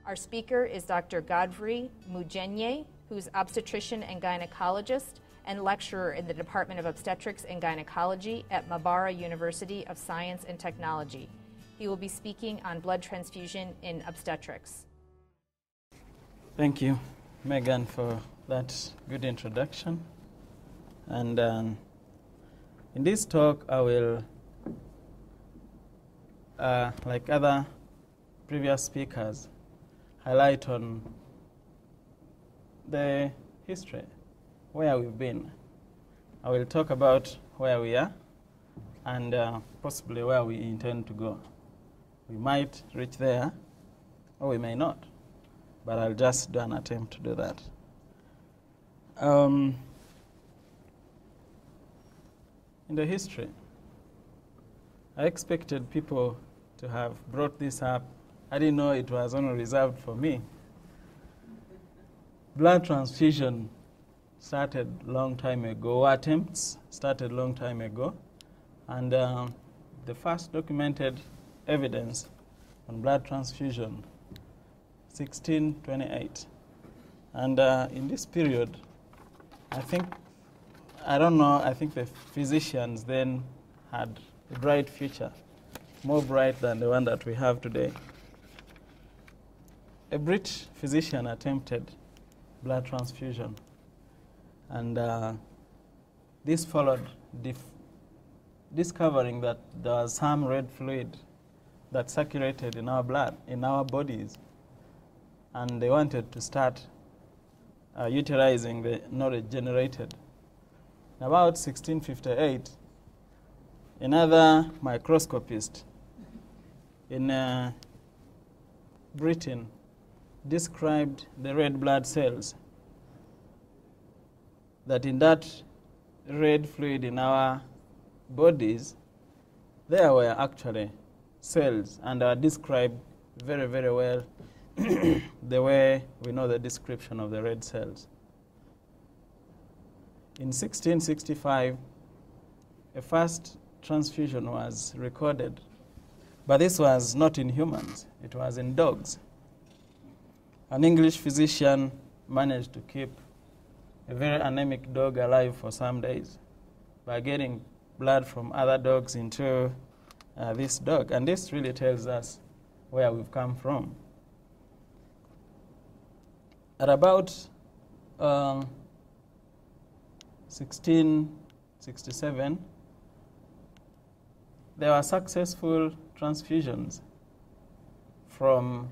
Our speaker is Dr. Godfrey Mugyenyi, who's obstetrician and gynecologist and lecturer in the Department of Obstetrics and Gynecology at Mbarara University of Science and Technology. He will be speaking on blood transfusion in obstetrics. Thank you, Megan, for that good introduction. And in this talk, I will, like other previous speakers, highlight on the history, where we've been. I will talk about where we are and possibly where we intend to go. We might reach there, or we may not, but I'll just do an attempt to do that. In the history, I expected people to have brought this up. I didn't know it was only reserved for me. Blood transfusion started a long time ago, attempts started a long time ago, and the first documented evidence on blood transfusion, 1628. And in this period, I think the physicians then had a bright future, more bright than the one that we have today. A British physician attempted blood transfusion, and this followed discovering that there was some red fluid that circulated in our blood, in our bodies, and they wanted to start utilizing the knowledge generated. About 1658, another microscopist in Britain described the red blood cells, that in that red fluid in our bodies, there were actually cells, and are described very, very well the way we know the description of the red cells. In 1665, a first transfusion was recorded, but this was not in humans, it was in dogs. An English physician managed to keep a very anemic dog alive for some days by getting blood from other dogs into this dog. And this really tells us where we've come from. At about 1667, there were successful transfusions from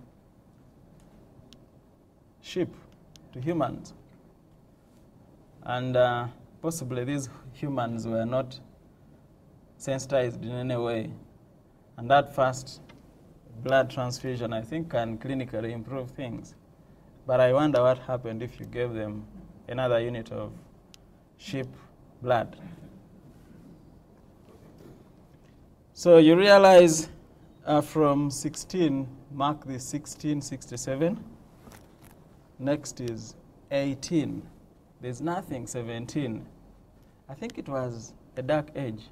sheep to humans. And possibly these humans were not sensitized in any way. And that first blood transfusion, I think, can clinically improve things. But I wonder what happened if you gave them another unit of sheep blood. So you realize from 16, mark this 1667. Next is 18. There's nothing 17. I think it was a dark age.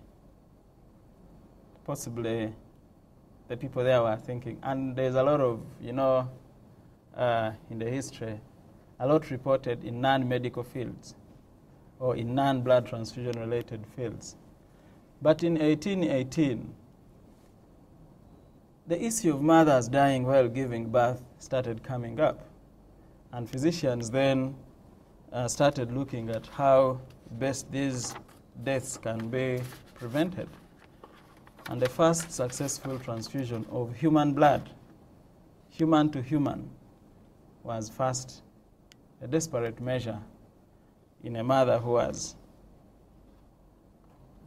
Possibly the people there were thinking. And there's a lot of, in the history, a lot reported in non-medical fields or in non-blood transfusion-related fields. But in 1818, the issue of mothers dying while giving birth started coming up. And physicians then started looking at how best these deaths can be prevented. And the first successful transfusion of human blood, human to human, was first a desperate measure in a mother who was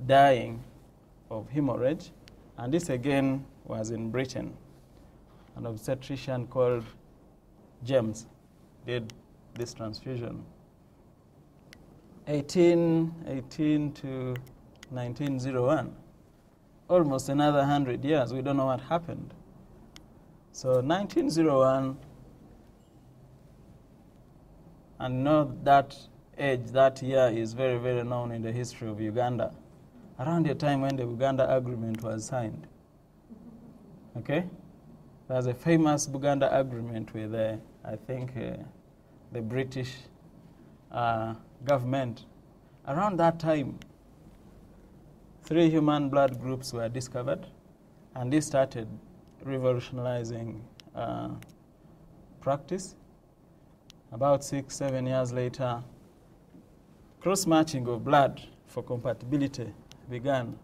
dying of hemorrhage. And this again was in Britain. An obstetrician called James did this transfusion. 1818 to 1901, almost another 100 years. We don't know what happened. So 1901, and know that age, that year is very, very known in the history of Uganda. Around the time when the Uganda Agreement was signed. Okay? There's a famous Buganda agreement with, I think, the British government. Around that time, 3 human blood groups were discovered, and this started revolutionizing practice. About 6-7 years later, cross-matching of blood for compatibility began,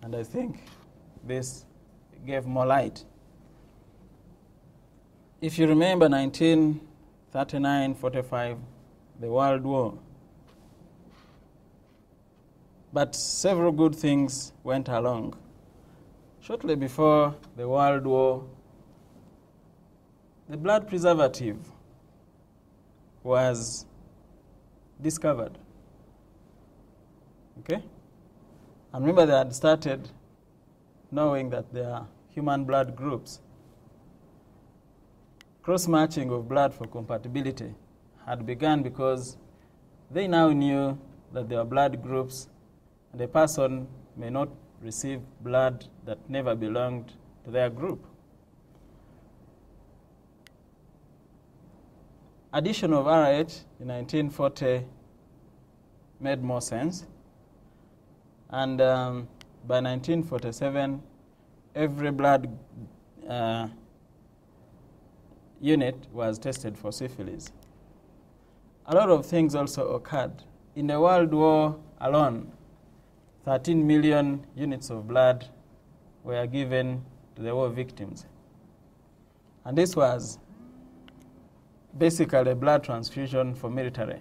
and I think this gave more light. If you remember 1939-45, the World War, but several good things went along. Shortly before the World War, the blood preservative was discovered. Okay? And remember, they had started knowing that there are human blood groups. Cross-matching of blood for compatibility had begun because they now knew that there were blood groups, and a person may not receive blood that never belonged to their group. Addition of RH in 1940 made more sense, and by 1947, every blood unit was tested for syphilis. A lot of things also occurred. In the World War alone, 13 million units of blood were given to the war victims. And this was basically a blood transfusion for military.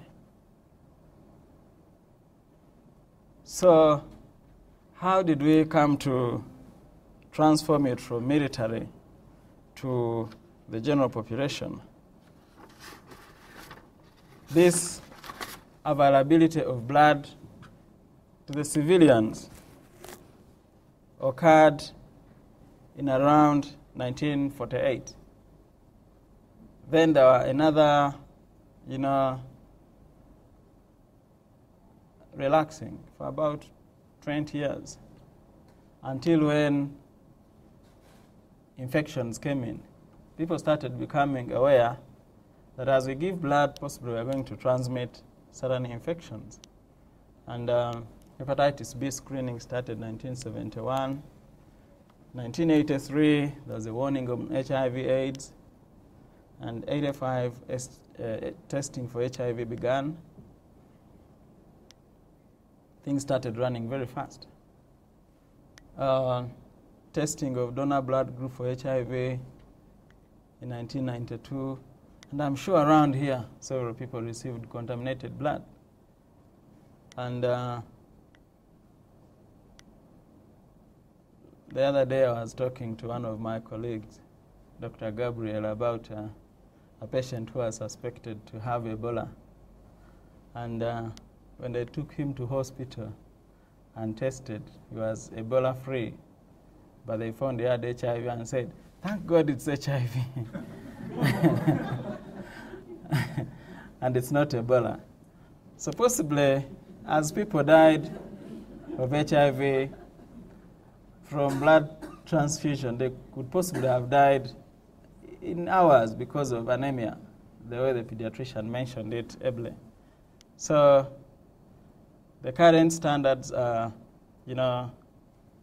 So how did we come to transform it from military to the general population? This availability of blood to the civilians occurred in around 1948. Then there were another, relaxing for about 20 years until when infections came in. People started becoming aware that as we give blood, possibly we are going to transmit certain infections. And hepatitis B screening started in 1971. 1983, there was a warning of HIV/AIDS. And 85, testing for HIV began. Things started running very fast. Testing of donor blood group for HIV in 1992. And I'm sure around here, several people received contaminated blood. And the other day I was talking to one of my colleagues, Dr. Gabriel, about a patient who was suspected to have Ebola. And when they took him to hospital and tested, he was Ebola-free. But they found he had HIV and said, "Thank God it's HIV." And it's not Ebola. So possibly, as people died of HIV from blood transfusion, they could possibly have died in hours because of anemia, the way the pediatrician mentioned it ably. So the current standards are,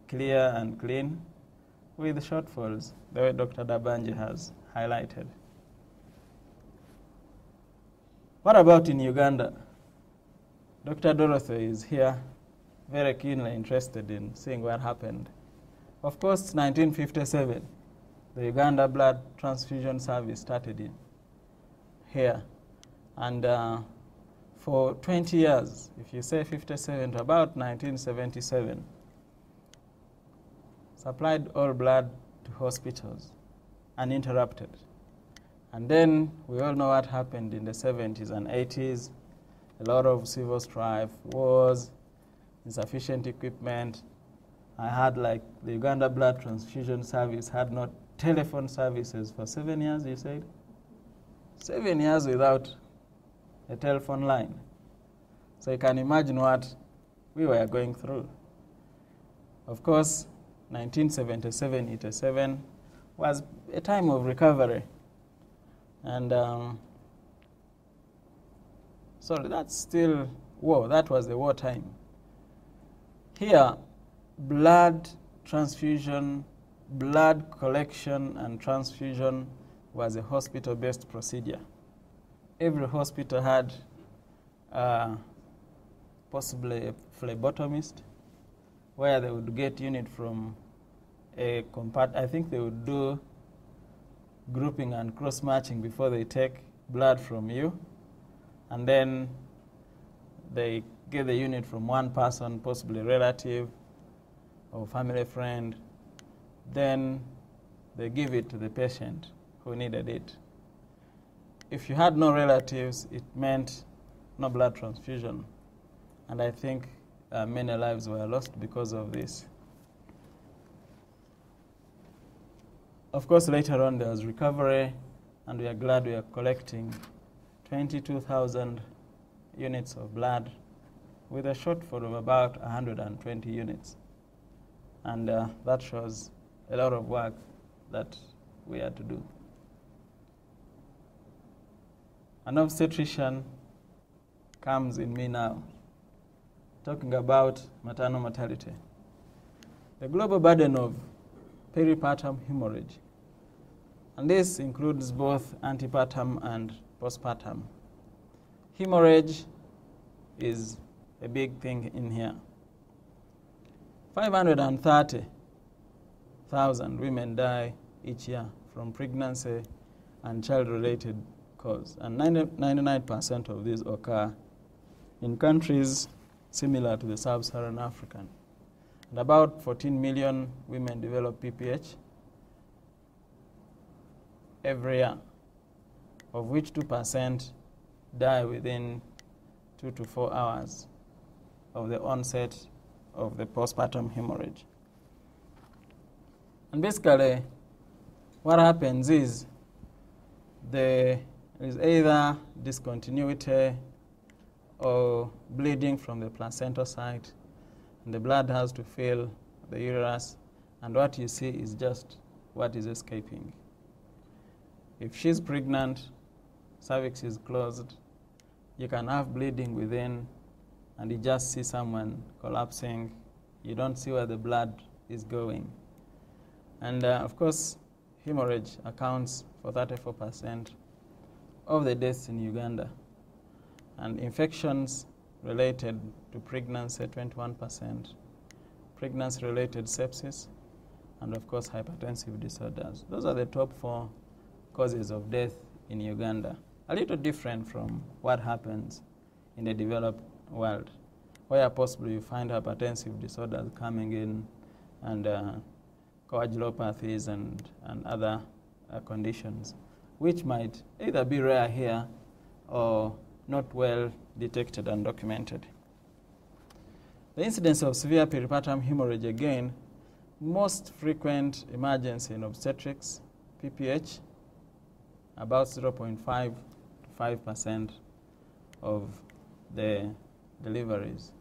clear and clean with shortfalls, the way Dr. Dabanji has highlighted. What about in Uganda? Dr. Dorothy is here, very keenly interested in seeing what happened. Of course, 1957, the Uganda Blood Transfusion Service started in here. And for 20 years, if you say 57 to about 1977, supplied all blood to hospitals uninterrupted. And then we all know what happened in the 70s and 80s. A lot of civil strife, wars, insufficient equipment. I had the Uganda Blood Transfusion Service had no telephone services for 7 years, you said? 7 years without a telephone line. So you can imagine what we were going through. Of course, 1977-87 was a time of recovery. And sorry, that's still war. That was the wartime. Here, blood transfusion, blood collection and transfusion was a hospital-based procedure. Every hospital had possibly a phlebotomist, where they would get unit from a I think they would do grouping and cross-matching before they take blood from you. And then they get the unit from one person, possibly a relative or family friend. Then they give it to the patient who needed it. If you had no relatives, it meant no blood transfusion. And I think many lives were lost because of this. Of course, later on there was recovery, and we are glad we are collecting 22,000 units of blood with a shortfall of about 120 units. And that shows a lot of work that we had to do. An obstetrician comes in me now, talking about maternal mortality. The global burden of peripartum hemorrhage, and this includes both antepartum and postpartum. Hemorrhage is a big thing in here. 530,000 women die each year from pregnancy and child-related cause, and 99% of these occur in countries similar to the sub-Saharan African. And about 14 million women develop PPH every year, of which 2% die within 2 to 4 hours of the onset of the postpartum hemorrhage. And basically, what happens is there is either discontinuity or bleeding from the placental site, and the blood has to fill the uterus, and what you see is just what is escaping. If she's pregnant, cervix is closed, you can have bleeding within, and you just see someone collapsing. You don't see where the blood is going. And of course, hemorrhage accounts for 34% of the deaths in Uganda. And infections related to pregnancy, 21%, pregnancy-related sepsis, and of course hypertensive disorders. Those are the top 4 causes of death in Uganda. A little different from what happens in the developed world, where possibly you find hypertensive disorders coming in, and coagulopathies and other conditions, which might either be rare here or not well detected and documented. The incidence of severe peripartum hemorrhage, again, most frequent emergency in obstetrics, PPH, about 0.5 to 5% of the deliveries.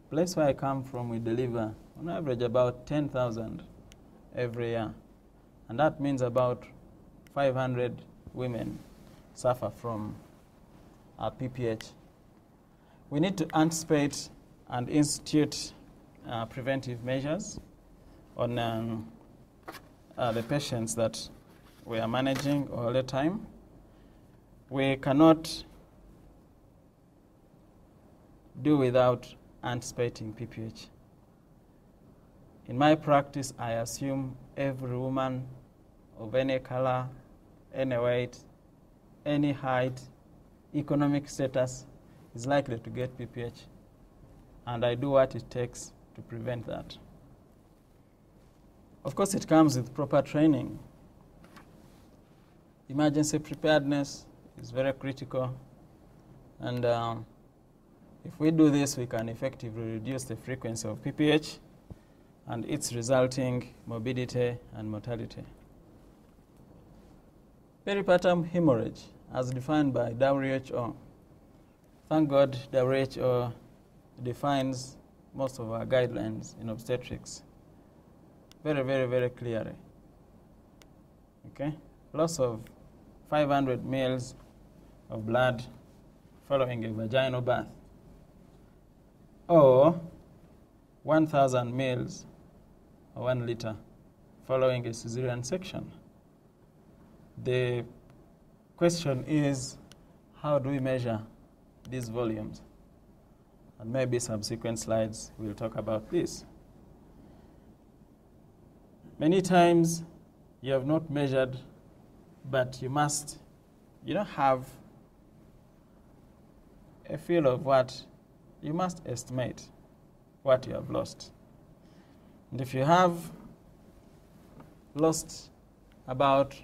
The place where I come from, we deliver on average about 10,000 every year, and that means about 500 women suffer from PPH. We need to anticipate and institute preventive measures on the patients that we are managing all the time. We cannot do without anticipating PPH. In my practice, I assume every woman of any color, any weight, any height, economic status is likely to get PPH, and I do what it takes to prevent that. Of course, it comes with proper training. Emergency preparedness is very critical, and if we do this, we can effectively reduce the frequency of PPH and its resulting morbidity and mortality. Peripartum hemorrhage, as defined by WHO. Thank God WHO defines most of our guidelines in obstetrics very, very, very clearly. Okay? Loss of 500 ml of blood following a vaginal birth, or 1,000 ml or 1 liter following a cesarean section. The question is, how do we measure these volumes? And maybe subsequent slides will talk about this. Many times you have not measured, but you must, have a feel of what you must estimate what you have lost. And if you have lost about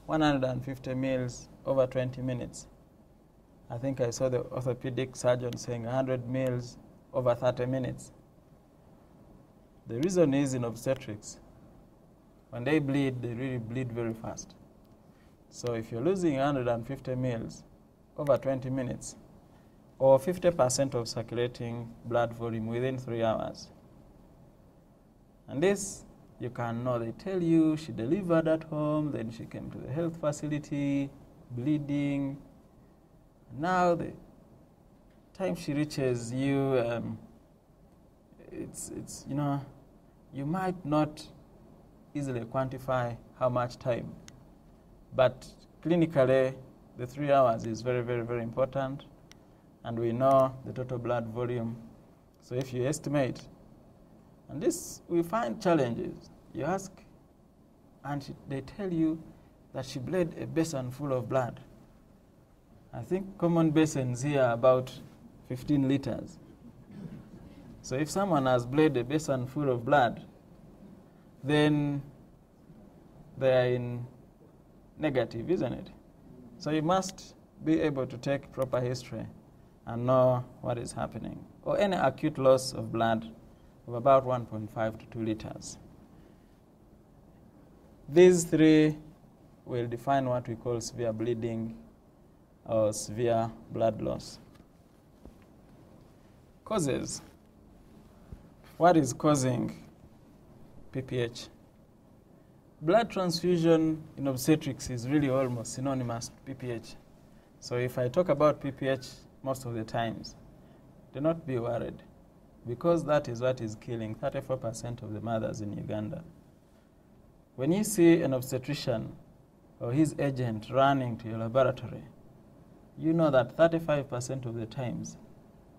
150 ml over 20 minutes, I think I saw the orthopedic surgeon saying 100 ml over 30 minutes. The reason is in obstetrics, when they bleed, they really bleed very fast. So if you're losing 150 ml over 20 minutes, or 50% of circulating blood volume within 3 hours, and this you can know. They tell you she delivered at home, then she came to the health facility, bleeding. Now the time she reaches you, you might not easily quantify how much time, but clinically the 3 hours is very, very, very important, and we know the total blood volume. So if you estimate, and this we find challenges. You ask, and they tell you that she bled a basin full of blood. I think common basins here are about 15 liters. So if someone has bled a basin full of blood, then they are in negative, isn't it? So you must be able to take proper history and know what is happening. Or any acute loss of blood of about 1.5 to 2 liters. These three will define what we call severe bleeding or severe blood loss. Causes. What is causing PPH? Blood transfusion in obstetrics is really almost synonymous to PPH. So if I talk about PPH most of the times, do not be worried, because that is what is killing 34% of the mothers in Uganda. When you see an obstetrician or his agent running to your laboratory, you know that 35% of the times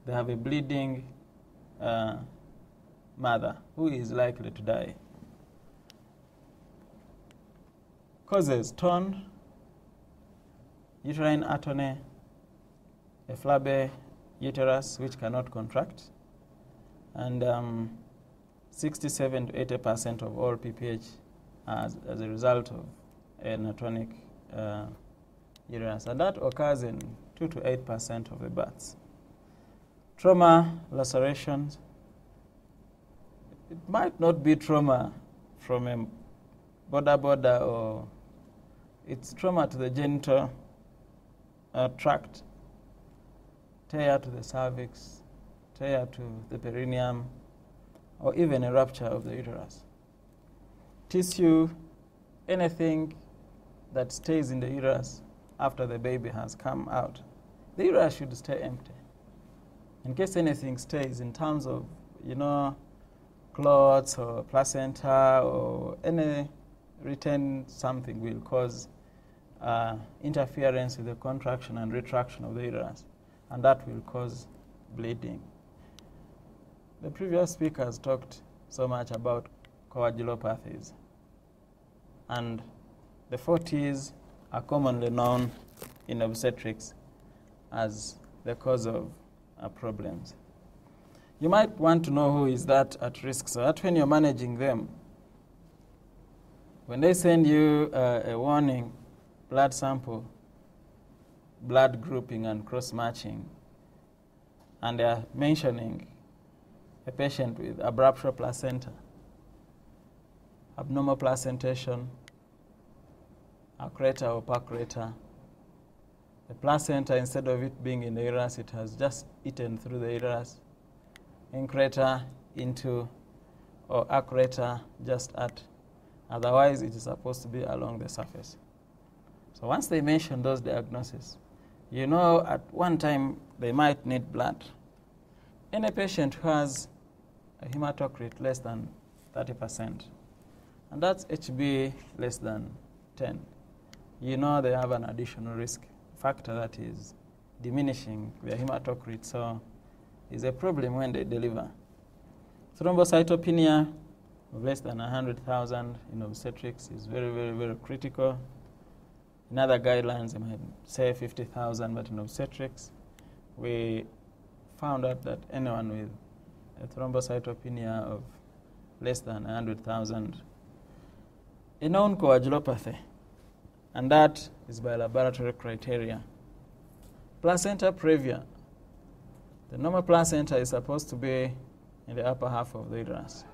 they have a bleeding mother who is likely to die. Causes: torn uterine atony, a flabby uterus which cannot contract, and 67 to 80% of all PPH as a result of an atonic uterus, and that occurs in 2 to 8% of the births. Trauma, lacerations. It might not be trauma from a border, or it's trauma to the genital tract, tear to the cervix, tear to the perineum, or even a rupture of the uterus. Tissue, anything that stays in the uterus after the baby has come out. The uterus should stay empty. In case anything stays in terms of, clots or placenta or any retained something will cause interference with the contraction and retraction of the uterus, and that will cause bleeding. The previous speakers talked so much about coagulopathies, and the 40s are commonly known in obstetrics as the cause of problems. You might want to know who is that at risk, so that when you're managing them, when they send you a warning, blood sample, blood grouping and cross-matching, and they are mentioning a patient with abruptio placenta, abnormal placentation, accreta or pacreta, the placenta, instead of it being in the uterus, it has just eaten through the uterus, increta into, or accreta just at Otherwise, it is supposed to be along the surface. So once they mention those diagnoses, you know at one time they might need blood. Any patient who has a hematocrit less than 30%, and that's HB less than 10, you know they have an additional risk factor that is diminishing their hematocrit, so it's a problem when they deliver. Thrombocytopenia of less than 100,000 in obstetrics is very, very, very critical. In other guidelines, they might say 50,000, but in obstetrics, we found out that anyone with a thrombocytopenia of less than 100,000, a known coagulopathy, and that is by laboratory criteria. Placenta previa. The normal placenta is supposed to be in the upper half of the uterus.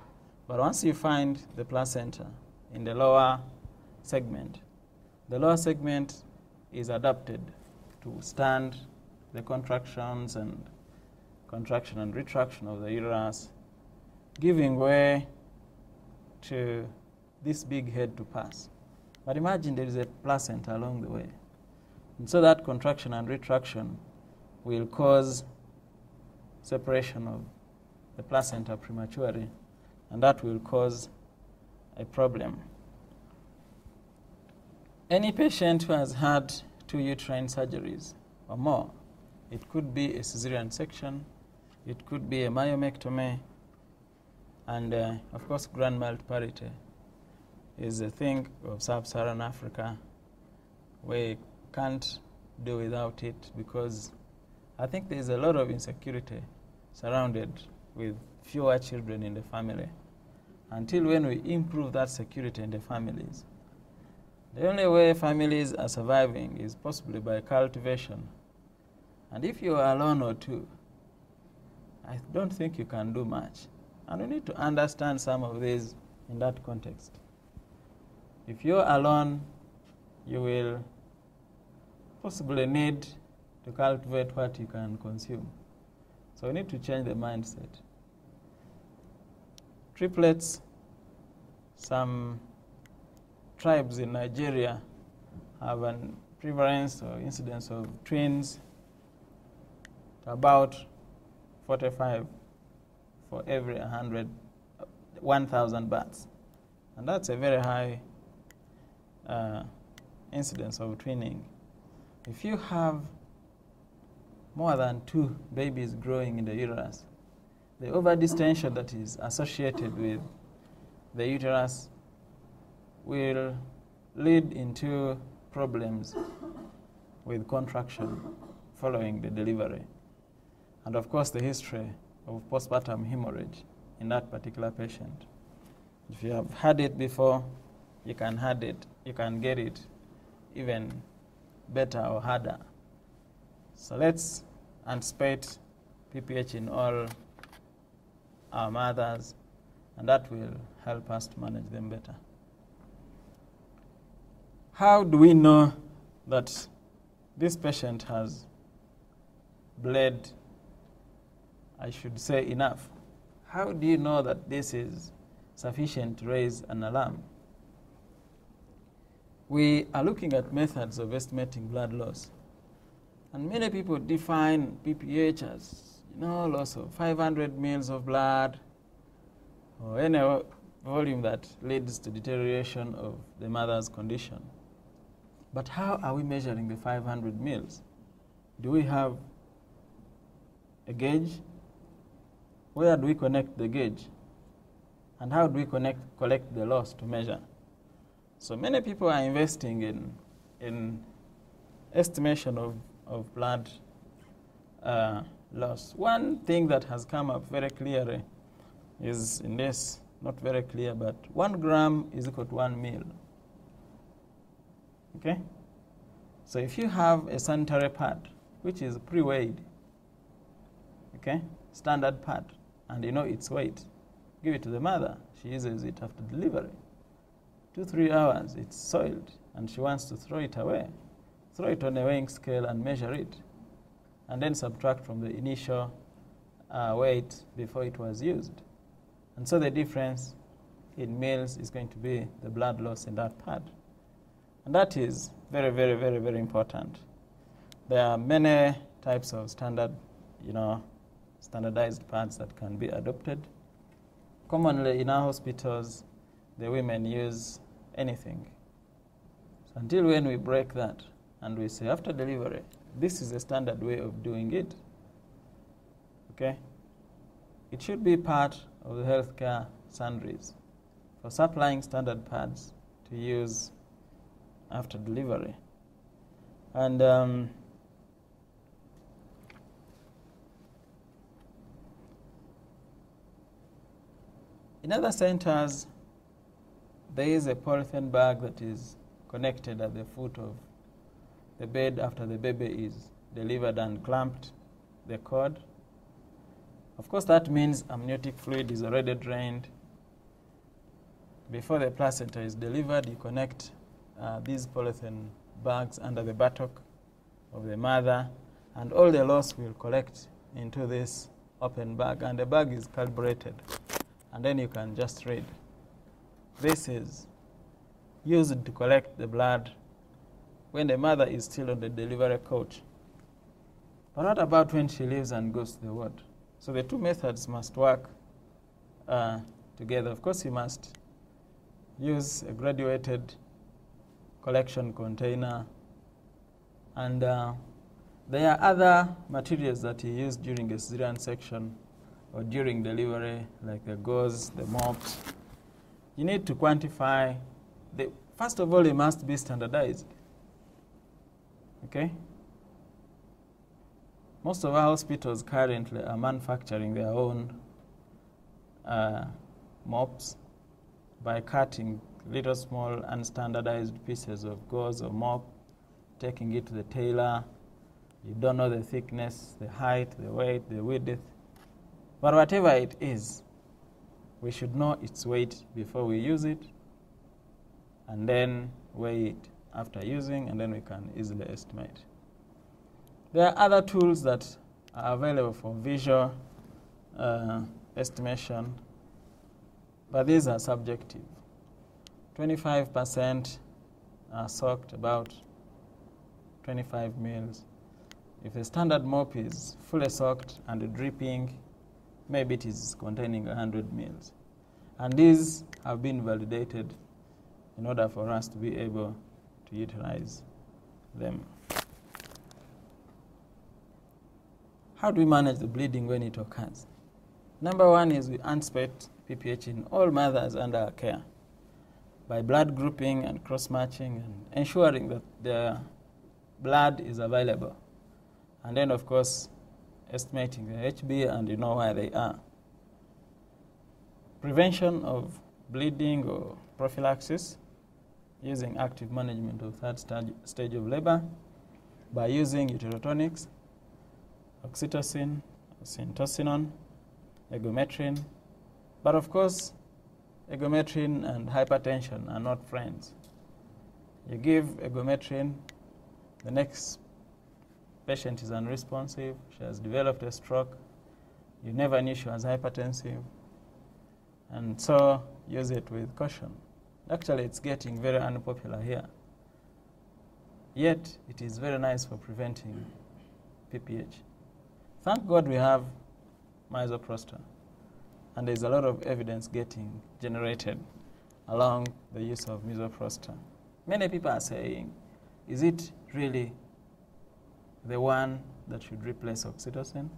But once you find the placenta in the lower segment, the lower segment is adapted to stand the contractions and contraction and retraction of the uterus, giving way to this big head to pass. But imagine there is a placenta along the way. And so that contraction and retraction will cause separation of the placenta prematurely, and that will cause a problem. Any patient who has had 2 uterine surgeries or more, it could be a cesarean section, it could be a myomectomy, and of course grand multiparity is a thing of sub-Saharan Africa. We can't do without it because I think there's a lot of insecurity surrounded with fewer children in the family. Until when we improve that security in the families, the only way families are surviving is possibly by cultivation. And if you are alone or two, I don't think you can do much. And we need to understand some of these in that context. If you're alone, you will possibly need to cultivate what you can consume. So we need to change the mindset. Triplets, some tribes in Nigeria have a prevalence or incidence of twins to about 45 for every 1,000 births. And that's a very high incidence of twinning. If you have more than 2 babies growing in the uterus, the overdistension that is associated with the uterus will lead into problems with contraction following the delivery. And of course, the history of postpartum hemorrhage in that particular patient. If you have had it before, you can get it even better or harder. So let's anticipate PPH in all our mothers, and that will help us to manage them better. How do we know that this patient has bled, I should say, enough? How do you know that this is sufficient to raise an alarm? We are looking at methods of estimating blood loss. And many people define PPH as, loss of 500 mils of blood or any volume that leads to deterioration of the mother's condition. But how are we measuring the 500 mils? Do we have a gauge? Where do we connect the gauge? And how do we collect the loss to measure? So many people are investing in estimation of blood loss. One thing that has come up very clearly is in this, not very clear, but 1 gram is equal to 1 mil. Okay? So if you have a sanitary pad, which is pre-weighed, okay, standard pad, and you know its weight, give it to the mother. She uses it after delivery. 2-3 hours, it's soiled, and she wants to throw it away. Throw it on a weighing scale and measure it, and then subtract from the initial weight before it was used. And so the difference in males is going to be the blood loss in that pad. And that is very, very, very, very important. There are many types of standardized pads that can be adopted. Commonly in our hospitals, the women use anything. So until when we break that and we say after delivery, this is the standard way of doing it, okay? It should be part of the healthcare sundries for supplying standard pads to use after delivery. And in other centers, there is a polythene bag that is connected at the foot of the bed after the baby is delivered and clamped the cord. Of course, that means amniotic fluid is already drained. Before the placenta is delivered, you connect these polythene bags under the buttock of the mother, and all the loss will collect into this open bag, and the bag is calibrated, and then you can just read. This is used to collect the blood when the mother is still on the delivery couch. But what about when she leaves and goes to the ward? So the two methods must work together. Of course, you must use a graduated collection container, and there are other materials that you use during a cesarean section or during delivery, like the gauze, the mops. You need to quantify. First of all, it must be standardized. Okay? Most of our hospitals currently are manufacturing their own mops by cutting little small unstandardized pieces of gauze or mop, taking it to the tailor. You don't know the thickness, the height, the weight, the width. But whatever it is, we should know its weight before we use it, and then weigh it after using, and then we can easily estimate. There are other tools that are available for visual estimation, but these are subjective. 25% are soaked, about 25 mils. If a standard mop is fully soaked and dripping, maybe it is containing 100 mils. And these have been validated in order for us to be able to utilize them. How do we manage the bleeding when it occurs? Number one is we anticipate PPH in all mothers under our care by blood grouping and cross-matching and ensuring that the blood is available. And then, of course, estimating the HB and you know where they are. Prevention of bleeding or prophylaxis using active management of third stage of labor by using uterotonics, oxytocin, syntocinon, egometrin. But of course, egometrin and hypertension are not friends. You give egometrin, the next patient is unresponsive, she has developed a stroke, you never knew she was hypertensive, and so use it with caution. Actually, it's getting very unpopular here. Yet, it is very nice for preventing PPH. Thank God we have Misoprostol, and there's a lot of evidence getting generated along the use of Misoprostol. Many people are saying, is it really the one that should replace Oxytocin?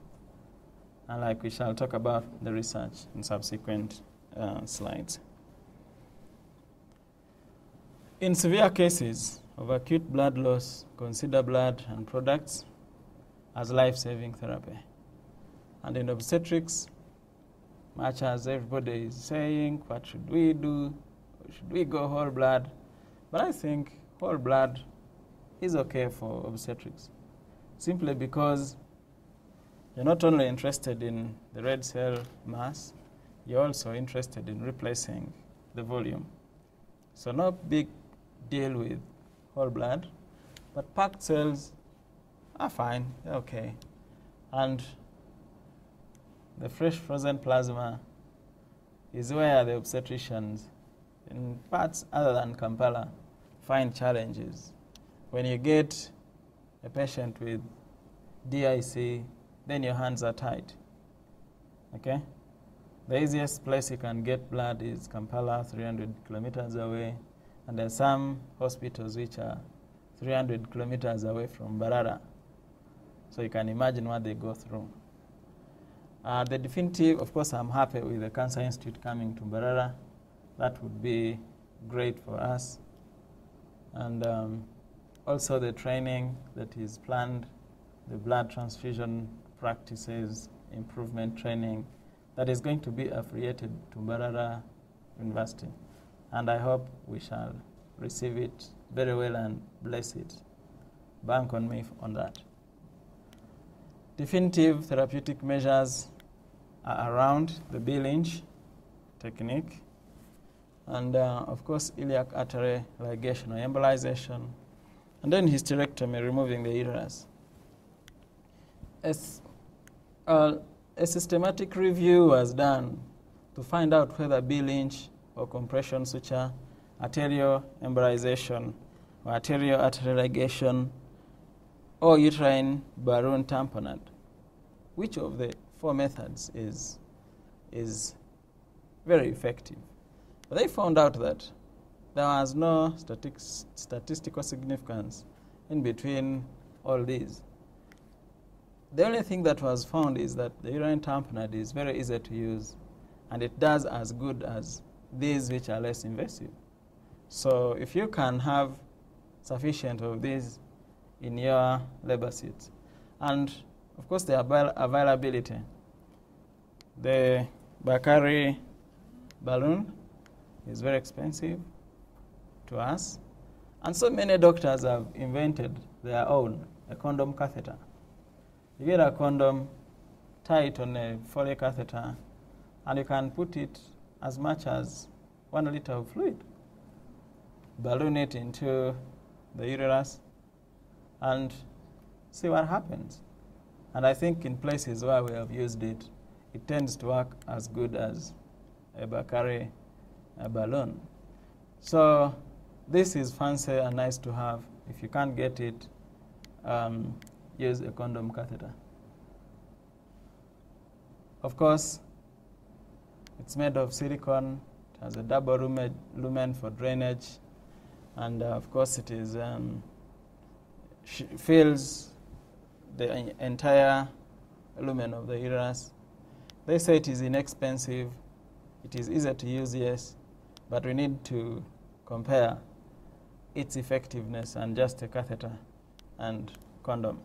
And like we shall talk about the research in subsequent slides. In severe cases of acute blood loss, consider blood and products as life-saving therapy. And in obstetrics, much as everybody is saying, what should we do? Should we go whole blood? But I think whole blood is okay for obstetrics, simply because you're not only interested in the red cell mass, you're also interested in replacing the volume. So no big deal with whole blood, but packed cells are fine, they're okay. And the fresh frozen plasma is where the obstetricians in parts other than Kampala find challenges. When you get a patient with DIC, then your hands are tied. Okay? The easiest place you can get blood is Kampala, 300 kilometers away, and there are some hospitals which are 300 kilometers away from Mbarara. So you can imagine what they go through. The definitive, of course, I'm happy with the Cancer Institute coming to Mbarara. That would be great for us. And also the training that is planned, the blood transfusion practices, improvement training, that is going to be affiliated to Mbarara University. And I hope we shall receive it very well and bless it. Bank on me on that. Definitive therapeutic measures are around the B-Lynch technique. And of course, iliac artery ligation or embolization. And then hysterectomy, removing the uterus. As a systematic review was done to find out whether B-Lynch or compression suture, arterial embolization, or arterial artery ligation, or uterine balloon tamponade. Which of the four methods is very effective? But they found out that there was no statistical significance in between all these. The only thing that was found is that the uterine tamponade is very easy to use, and it does as good as these which are less invasive. So if you can have sufficient of these in your labor suits, and of course the availability, the Bakri balloon is very expensive to us, and so many doctors have invented their own, a condom catheter. You get a condom, tie it on a Foley catheter, and you can put it as much as 1 liter of fluid. Balloon it into the uterus and see what happens. And I think in places where we have used it, it tends to work as good as a Bakri balloon. So this is fancy and nice to have. If you can't get it, use a condom catheter. Of course, it's made of silicone. It has a double lumen for drainage. And of course, it is fills the entire lumen of the uterus. They say it is inexpensive. It is easy to use, yes, but we need to compare its effectiveness and just a catheter and condom.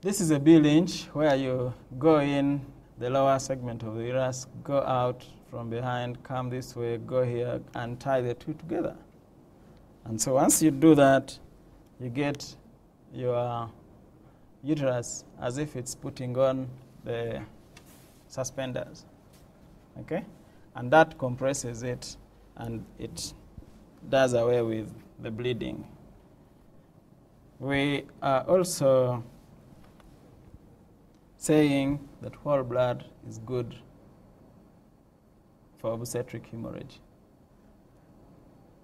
This is a B-Lynch where you go in the lower segment of the uterus, go out from behind, come this way, go here, and tie the two together. And so once you do that, you get your uterus as if it's putting on the suspenders, okay? And that compresses it, and it does away with the bleeding. We are also saying that whole blood is good for obstetric hemorrhage.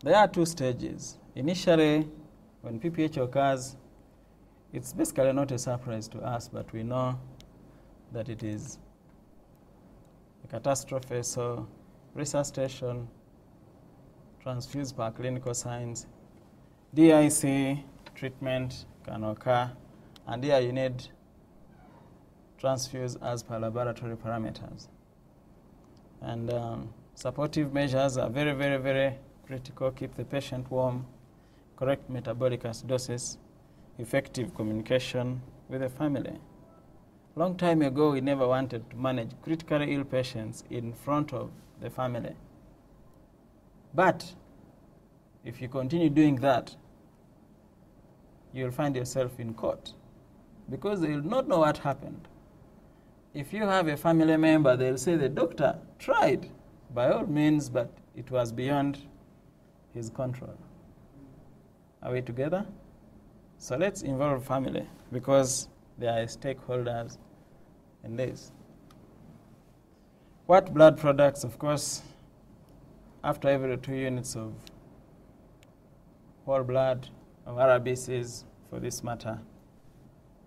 There are two stages. Initially, when PPH occurs, it's basically not a surprise to us, but we know that it is a catastrophe. So resuscitation, transfuse per clinical signs, DIC treatment can occur, and here you need transfuse as per laboratory parameters. And supportive measures are very, very, very critical. Keep the patient warm, correct metabolic acidosis, effective communication with the family. Long time ago, we never wanted to manage critically ill patients in front of the family. But if you continue doing that, you'll find yourself in court because they will not know what happened. If you have a family member, they'll say the doctor tried by all means, but it was beyond his control. Are we together? So let's involve family because they are stakeholders in this. What blood products? Of course, after every 2 units of whole blood, of RBCs for this matter,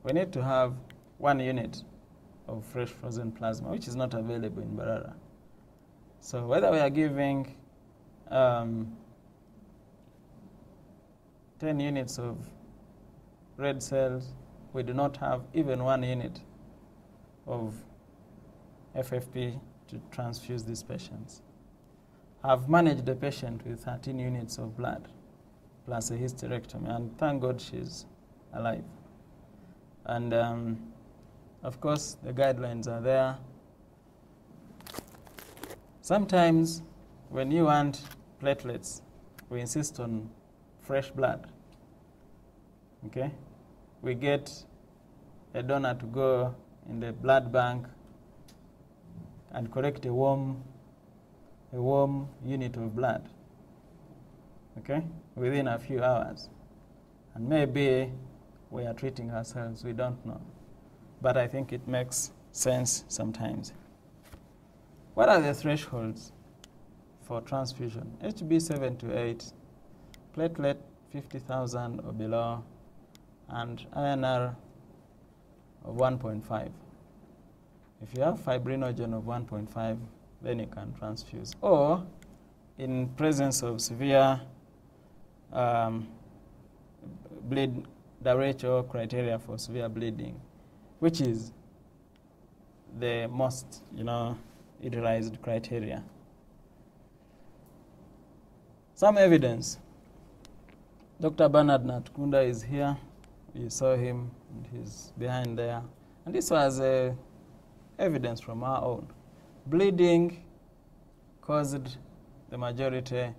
we need to have 1 unit of fresh frozen plasma, which is not available in Mbarara. So whether we are giving 10 units of red cells, we do not have even 1 unit of FFP to transfuse these patients. I've managed the patient with 13 units of blood plus a hysterectomy, and thank God she's alive. And of course, the guidelines are there. Sometimes when you want platelets, we insist on fresh blood. Okay? We get a donor to go in the blood bank and collect a warm unit of blood, okay, within a few hours. And maybe we are treating ourselves, we don't know. But I think it makes sense sometimes. What are the thresholds for transfusion? HB 7 to 8, platelet 50,000 or below, and INR of 1.5. If you have fibrinogen of 1.5, then you can transfuse. Or in presence of severe bleed, the WHO criteria for severe bleeding, which is the most, utilized criteria. Some evidence. Dr. Bernard Atukunda is here. You saw him, and he's behind there. And this was evidence from our own. Bleeding caused the majority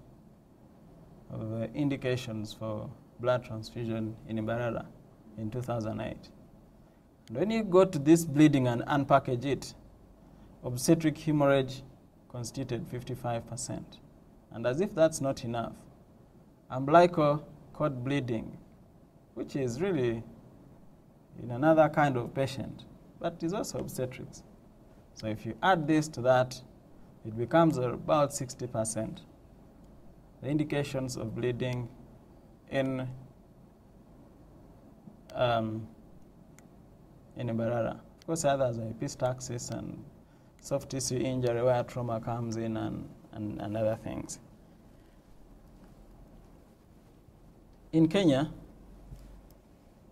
of indications for blood transfusion in Mbarara in 2008. And when you go to this bleeding and unpackage it, obstetric hemorrhage constituted 55%. And as if that's not enough, umbilical cord bleeding, which is really in another kind of patient, but is also obstetrics. So if you add this to that, it becomes about 60%. The indications of bleeding in Mbarara. Of course, others are epistaxis and soft tissue injury where trauma comes in and other things. In Kenya,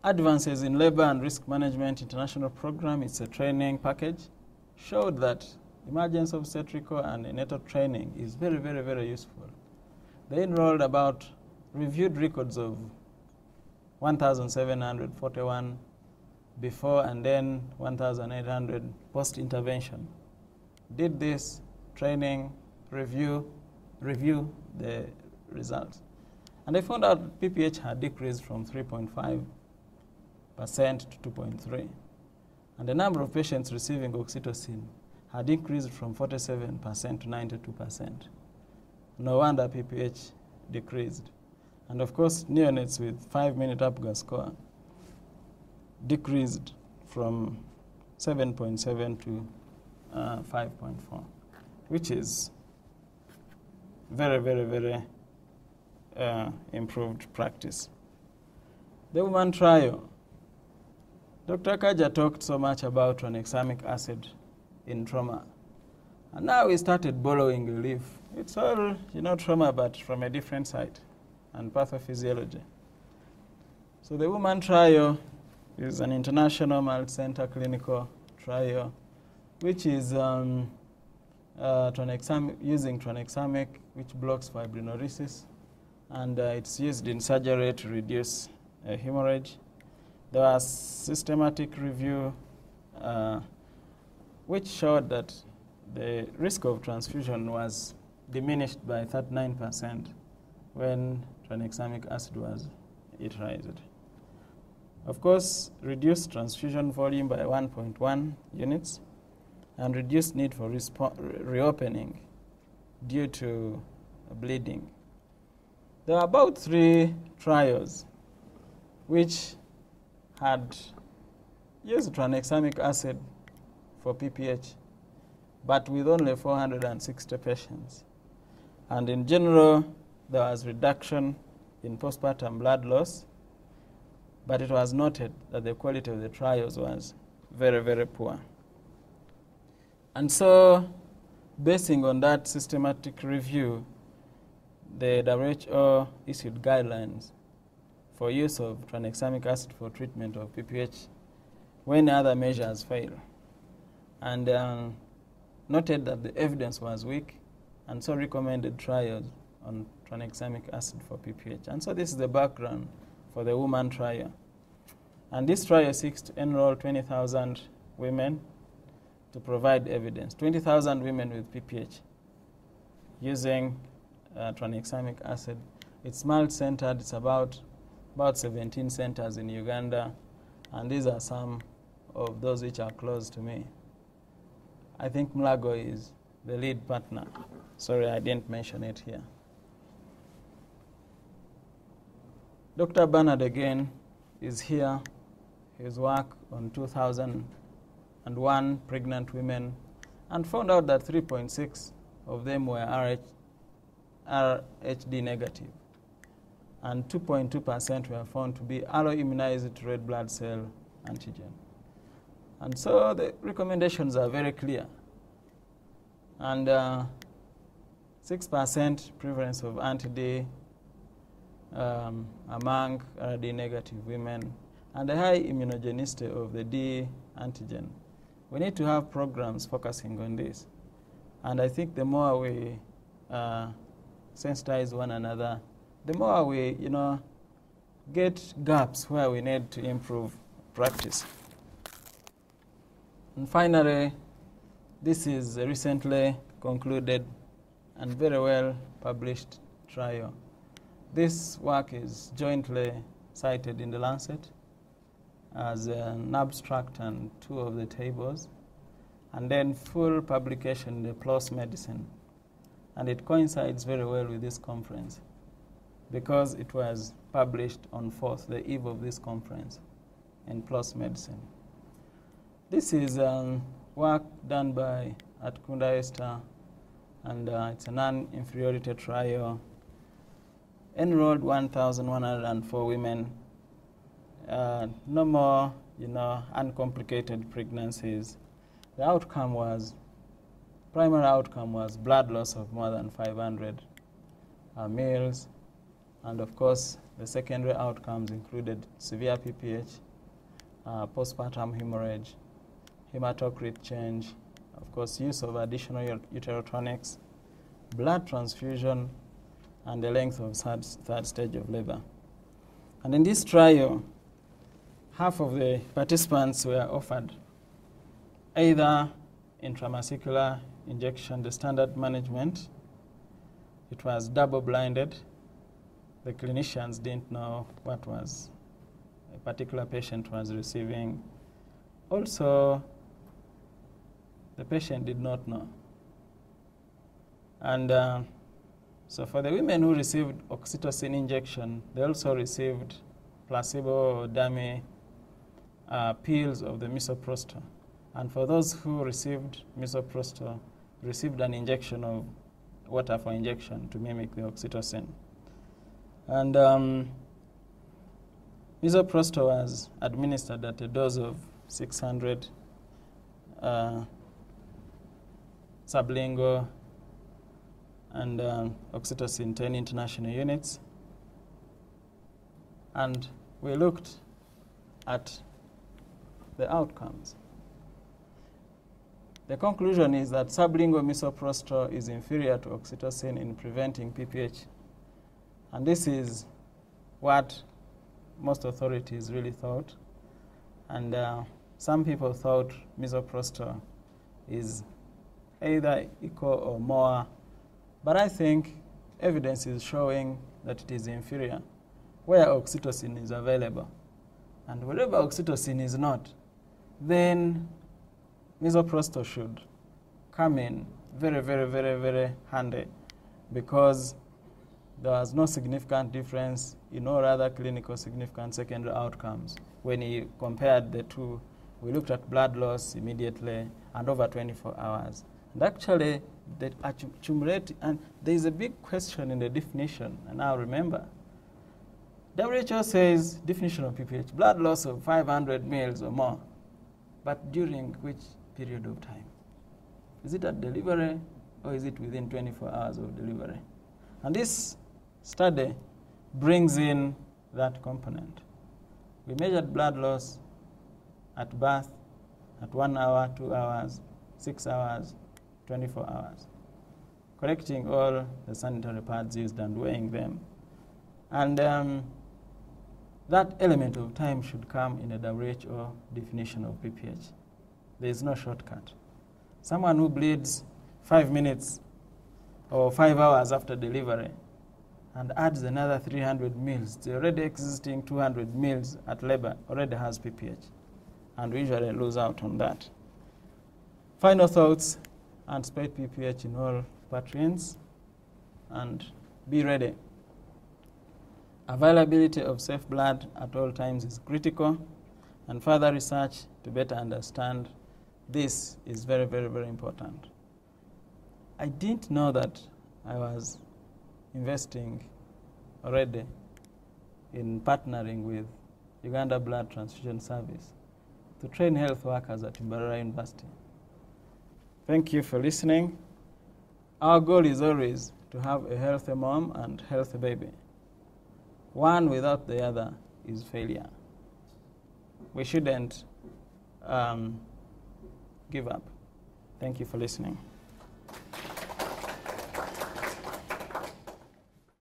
Advances in Labor and Risk Management International Program, it's a training package, showed that emergency obstetrical and neonatal training is very, very, very useful. They enrolled reviewed records of 1,741 before and then 1,800 post-intervention. Did this training, review the results. And they found out PPH had decreased from 3.5% to 2.3%. And the number of patients receiving Oxytocin had increased from 47% to 92%. No wonder PPH decreased. And of course, neonates with 5-minute Apgar score decreased from 7.7 to 5.4, which is very, very, very improved practice. The woman trial. Dr. Kaja talked so much about tranexamic acid in trauma. And now we started borrowing a leaf. It's all, trauma, but from a different side, and pathophysiology. So the woman trial is an international multi-center clinical trial, which is using tranexamic, which blocks fibrinolysis, and it's used in surgery to reduce hemorrhage. There was systematic review which showed that the risk of transfusion was diminished by 39% when tranexamic acid was utilized. Of course, reduced transfusion volume by 1.1 units and reduced need for reopening due to bleeding. There are about 3 trials which had used tranexamic acid for PPH. but with only 460 patients. And in general, there was reduction in postpartum blood loss, but it was noted that the quality of the trials was very, very poor. And so, basing on that systematic review, the WHO issued guidelines for use of tranexamic acid for treatment of PPH when other measures fail. And noted that the evidence was weak, and so recommended trials on tranexamic acid for PPH. And so this is the background for the woman trial. And this trial seeks to enroll 20,000 women to provide evidence. 20,000 women with PPH using tranexamic acid. It's multi-centered. It's about 17 centers in Uganda, and these are some of those which are close to me. I think Mlago is the lead partner. Sorry, I didn't mention it here. Dr. Bernard again is here. His work on 2001 pregnant women, and found out that 3.6 of them were RHD negative, and 2.2% were found to be alloimmunized red blood cell antigen. And so the recommendations are very clear. And 6% prevalence of anti-D among RD negative women, and the high immunogenicity of the D antigen. We need to have programs focusing on this. And I think the more we sensitize one another, the more we get gaps where we need to improve practice. And finally, this is a recently concluded and very well published trial. This work is jointly cited in the Lancet as an abstract and 2 of the tables, and then full publication in the PLOS Medicine. And it coincides very well with this conference because it was published on 4th, the eve of this conference, in PLOS Medicine. This is work done by Atukunda Esther, and it's a non-inferiority trial. Enrolled 1,104 women. No more, uncomplicated pregnancies. The outcome was, primary outcome was blood loss of more than 500 mils. And of course, the secondary outcomes included severe PPH, postpartum hemorrhage, hematocrit change, of course, use of additional uterotonics, blood transfusion, and the length of third stage of labor. And in this trial, half of the participants were offered either intramuscular injection, the standard management. It was double-blinded. The clinicians didn't know what was a particular patient was receiving. Also, the patient did not know. And so for the women who received Oxytocin injection, they also received placebo or dummy pills of the Misoprostol. And for those who received Misoprostol, received an injection of water for injection to mimic the Oxytocin. And Misoprostol was administered at a dose of 600 sublingual and Oxytocin 10 international units. And we looked at the outcomes. The conclusion is that sublingual Misoprostol is inferior to Oxytocin in preventing PPH. And this is what most authorities really thought. And some people thought Misoprostol is either equal or more. But I think evidence is showing that it is inferior where Oxytocin is available. And wherever Oxytocin is not, then Misoprostol should come in very, very, very, very handy, because there was no significant difference in all other clinical significant secondary outcomes. When he compared the two, we looked at blood loss immediately and over 24 hours. And actually, the accumulative, and there is a big question in the definition, and now remember, WHO says definition of PPH, blood loss of 500 mils or more, but during which period of time? Is it at delivery or is it within 24 hours of delivery? And this study brings in that component. We measured blood loss at birth, at 1 hour, 2 hours, 6 hours, 24 hours, collecting all the sanitary pads used and weighing them. And that element of time should come in a WHO definition of PPH. There is no shortcut. Someone who bleeds 5 minutes or 5 hours after delivery and adds another 300 mils, the already existing 200 mils at labor already has PPH. And we usually lose out on that. Final thoughts: anticipate PPH in all patrons and be ready. Availability of safe blood at all times is critical, and further research to better understand this is very, very, very important. I didn't know that I was investing already in partnering with Uganda Blood Transfusion Service to train health workers at Mbarara University. Thank you for listening. Our goal is always to have a healthy mom and healthy baby. One without the other is failure. We shouldn't give up. Thank you for listening.